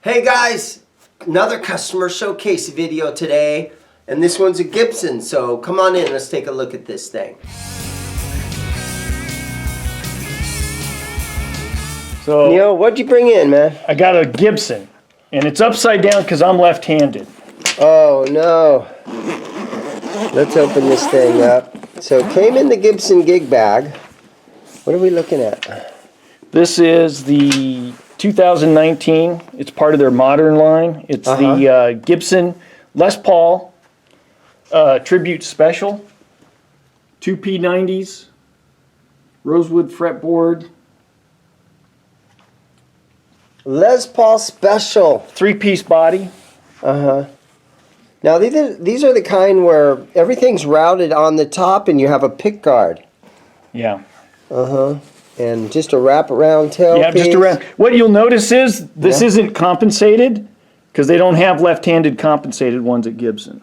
Hey guys, another customer showcase video today, and this one's a Gibson, so come on in, let's take a look at this thing. So Neal, what'd you bring in, man? I got a Gibson, and it's upside down because I'm left-handed. Oh no. Let's open this thing up. So it came in the Gibson gig bag. What are we looking at? This is the 2019. It's part of their modern line. It's the Gibson Les Paul Tribute Special. 2 P90s, rosewood fretboard. Les Paul Special. 3-piece body. Now these are the kind where everything's routed on the top and you have a pick guard. Yeah. And just a wraparound tailpiece. Yeah, just around. What you'll notice is this isn't compensated because they don't have left-handed compensated ones at Gibson.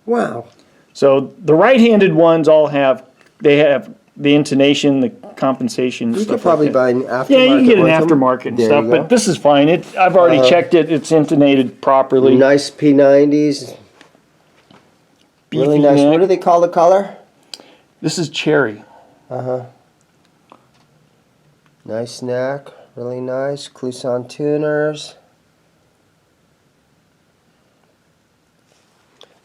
Wow. So the right-handed ones all have, they have the intonation, the compensation. You stuff could probably like buy that. an aftermarket. Yeah, you can get an one. aftermarket and There stuff, you go. but this is fine. I've already checked it. It's intonated properly. Nice P90s. Really Beefy nice. neck. What do they call the color? This is cherry. Nice neck. Really nice. Clouson tuners.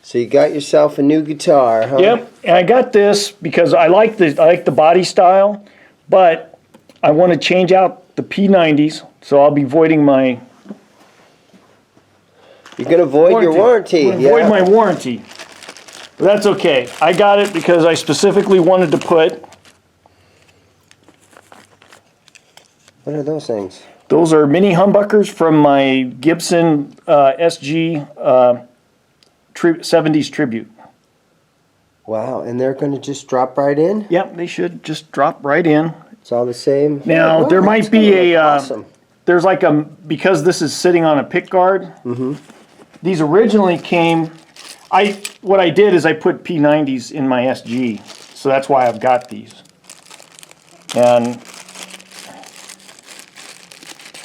So you got yourself a new guitar, huh? Yep, and I got this because I like the body style, but I want to change out the P90s, so I'll be voiding my You're going to void your warranty. I'm gonna void my warranty. But that's okay. I got it because I specifically wanted to put. What are those things? Those are mini humbuckers from my Gibson SG 70s Tribute. Wow, and they're going to just drop right in? Yep, they should just drop right in. It's all the same? Now, Wow, there that's might be gonna a, look awesome. there's like a, because this is sitting on a pick guard, these originally came, what I did is I put P90s in my SG, so that's why I've got these. And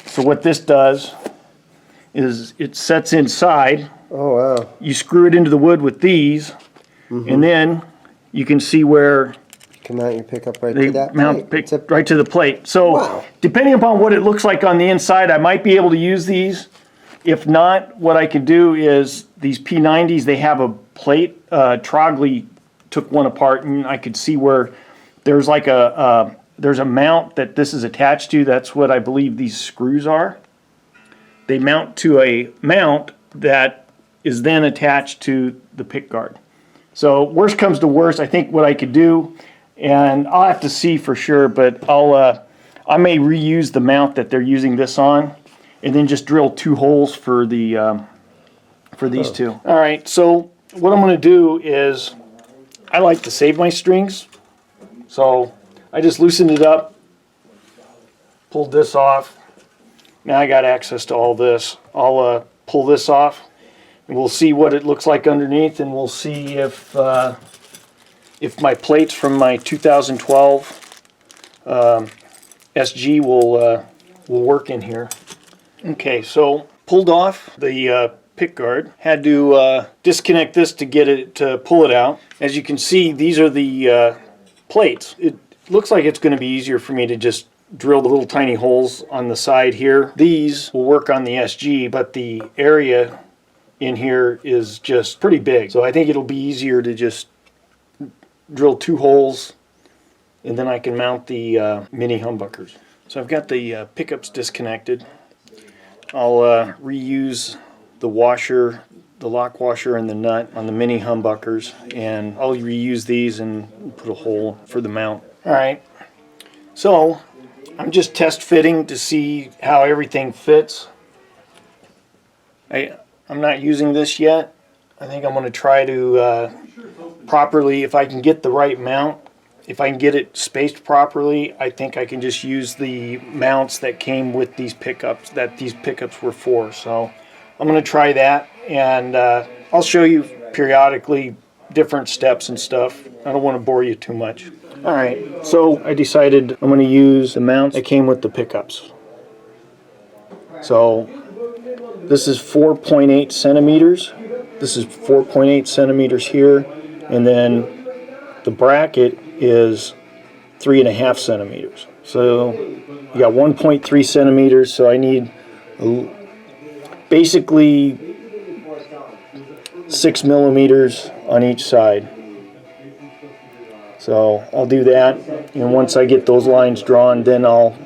so what this does is it sets inside. Oh, wow. You screw it into the wood with these, and then you can see where You can mount your pickup right they to that mount plate. right to the plate. So Wow. depending upon what it looks like on the inside, I might be able to use these. If not, what I could do is these P90s, they have a plate. Trogley took one apart, and I could see where there's like there's a mount that this is attached to. That's what I believe these screws are. They mount to a mount that is then attached to the pick guard. So worst comes to worst, I think what I could do, and I'll have to see for sure, but I may reuse the mount that they're using this on, and then just drill 2 holes for the for these two. All right, so what I'm going to do is I like to save my strings, so I just loosened it up, pulled this off. Now I got access to all this. I'll pull this off, and we'll see what it looks like underneath, and we'll see if my plates from my 2012 SG will work in here. Okay, so pulled off the pick guard. Had to disconnect this to get it to pull it out. As you can see, these are the plates. It looks like it's going to be easier for me to just drill the little tiny holes on the side here. These will work on the SG, but the area in here is just pretty big. So I think it'll be easier to just drill 2 holes, and then I can mount the mini humbuckers. So I've got the pickups disconnected. I'll reuse the washer, the lock washer and the nut on the mini humbuckers, and I'll reuse these and put a hole for the mount. All right, so I'm just test fitting to see how everything fits. I'm not using this yet. I think I'm going to try to properly, if I can get the right mount, if I can get it spaced properly, I think I can just use the mounts that came with these pickups, that these pickups were for. So I'm going to try that, and I'll show you periodically different steps and stuff. I don't want to bore you too much. All right, so I decided I'm going to use the mounts that came with the pickups. So This is 4.8 centimeters. This is 4.8 centimeters here, and then the bracket is 3.5 centimeters. So you got 1.3 centimeters. So I need basically 6 millimeters on each side. So I'll do that, and once I get those lines drawn, then I'll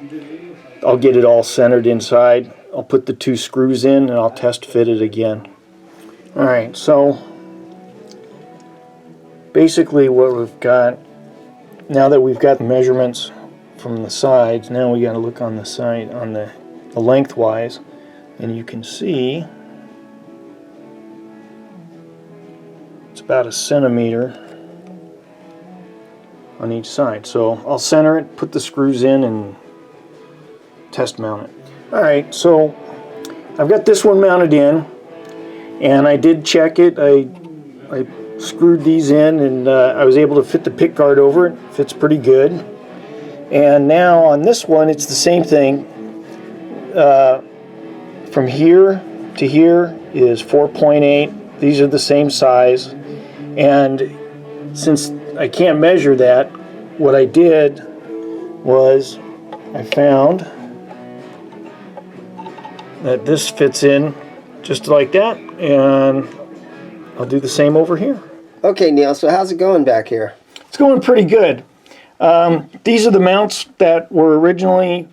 get it all centered inside. I'll put the 2 screws in and I'll test fit it again. Alright, so basically what we've got, now that we've got the measurements from the sides, now we got to look on the side, on the lengthwise, and you can see it's about 1 centimeter on each side. So I'll center it, put the screws in, and test mount it. Alright, so I've got this one mounted in, and I did check it. I screwed these in, and I was able to fit the pick guard over it. Fits pretty good. And now on this one, it's the same thing. From here to here is 4.8. These are the same size. And since I can't measure that, what I did was I found that this fits in just like that, and I'll do the same over here. Okay, Neal, so how's it going back here? It's going pretty good. These are the mounts that were originally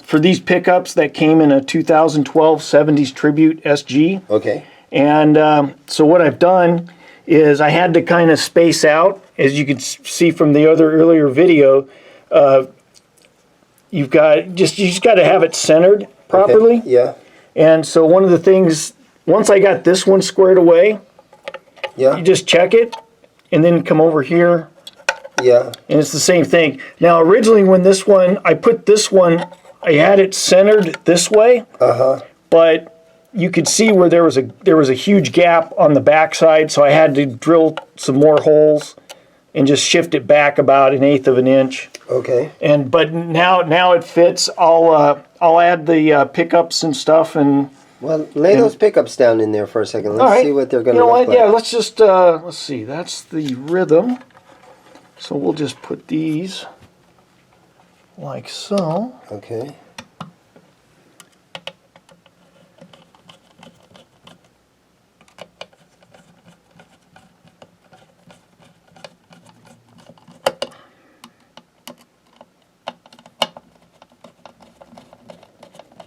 for these pickups that came in a 2012 70s Tribute SG. Okay. And so what I've done is I had to kind of space out, as you can see from the earlier video. You just got to have it centered properly. Okay. Yeah. And so one of the things, once I got this one squared away, Yeah. you just check it and then come over here. Yeah. And it's the same thing. Now originally when this one, I put this one, I had it centered this way. Uh-huh. But you could see where there was a huge gap on the back side, so I had to drill some more holes and just shift it back about 1/8 of an inch. Okay. But now it fits. I'll add the pickups and stuff, and Well, lay those pickups down in there for a second. Let's all right. see what they're going to You know look what? like. Yeah, let's just let's see. That's the rhythm. So we'll just put these like so. Okay.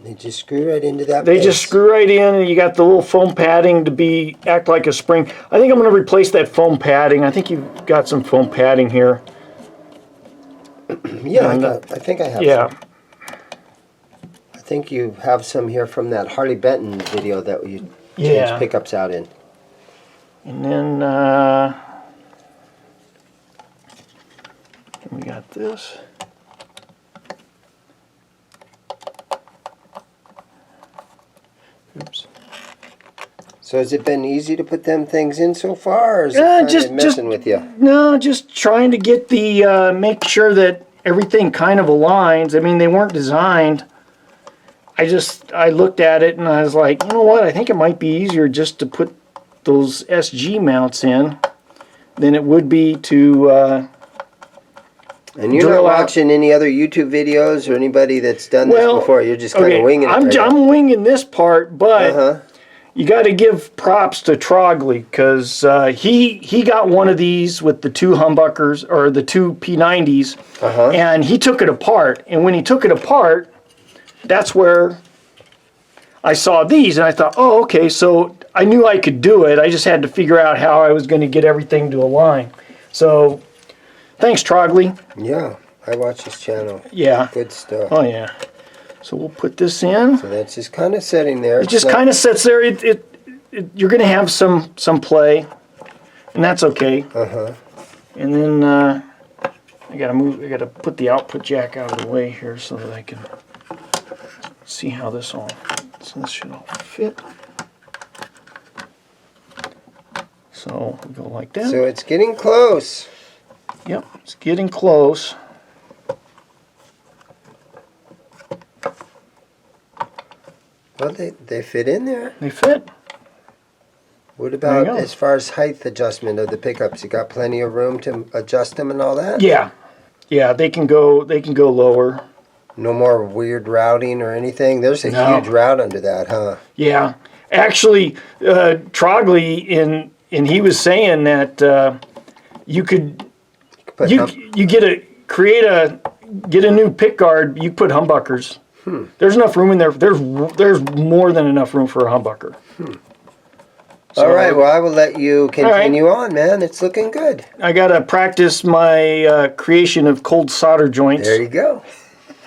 They just screw right into that They base. just screw right in, and you got the little foam padding to act like a spring. I think I'm going to replace that foam padding. I think you've got some foam padding here. Yeah, I think I have Yeah. some. I think you have some here from that Harley Benton video that you changed pickups out in. And then we got this. Oops. So has it been easy to put them things in so far, or is it kind of messing with you? No, just trying to get the make sure that everything kind of aligns. I mean, they weren't designed. I looked at it and I was like, you know what? I think it might be easier just to put those SG mounts in than it would be to. And you're not watching any other YouTube videos or anybody that's done this before. You're just kind of winging it. I'm winging this part, but you got to give props to Trogley, because he got one of these with the 2 humbuckers, or the 2 P90s, and he took it apart. And when he took it apart, that's where I saw these, and I thought, oh, okay, so I knew I could do it. I just had to figure out how I was going to get everything to align. So thanks, Trogley. Yeah, I watch his channel. Yeah. Good stuff. Oh, yeah. So we'll put this in. So that's just kind of sitting there. It just kind of sits there. You're going to have some play, and that's okay. And then I got to put the output jack out of the way here so that I can see how this all. So this should all fit. So we'll go like that. So it's getting close. Yep, it's getting close. Well, they fit in there. They fit. What about go. as far as height adjustment of the pickups? You got plenty of room to adjust them and all that? Yeah. Yeah, they can go lower. No more weird routing or anything? There's a No. huge route under that, huh? Yeah. Actually, Trogley and he was saying that you could But you get a new pick guard, you put humbuckers. There's enough room in there. There's more than enough room for a humbucker. So, all right, well, I will let you continue on, man. It's looking good. I gotta practice my creation of cold solder joints. There you go.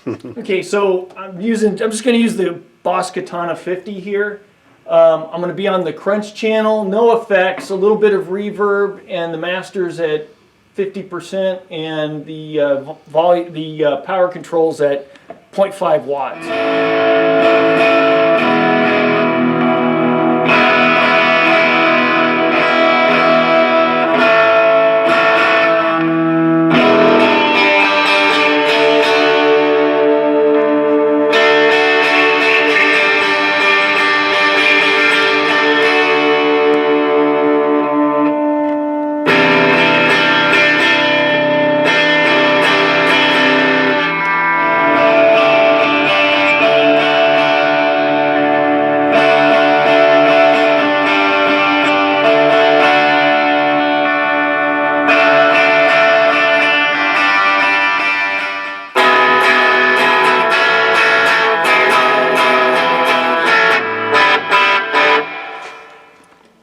Okay, so I'm just gonna use the Boss Katana 50 here. I'm gonna be on the crunch channel, no effects, a little bit of reverb, and the master's at 50%, and the power controls at 0.5 watts.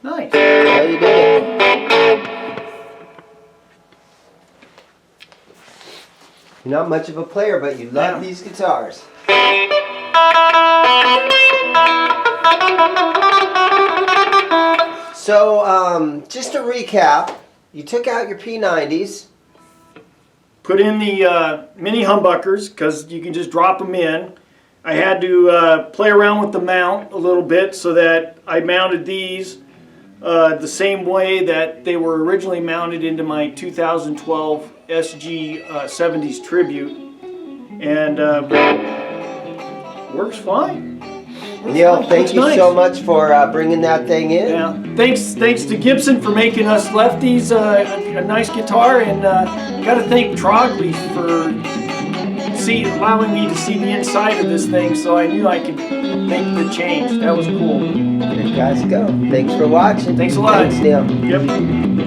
Nice. How you doing? You're not much of a player, but you love these guitars. So, just to recap, you took out your P90s. Put in the mini humbuckers because you can just drop them in. I had to play around with the mount a little bit so that I mounted these the same way that they were originally mounted into my 2012 SG 70s Tribute, and works fine. Neal, thank you so much for bringing that thing in. Yeah, thanks to Gibson for making us lefties a nice guitar, and got to thank Trogley for allowing me to see the inside of this thing, so I knew I could make the change. That was cool. There you guys go. Thanks for watching. Thanks a lot. Thanks, Neal. Yep.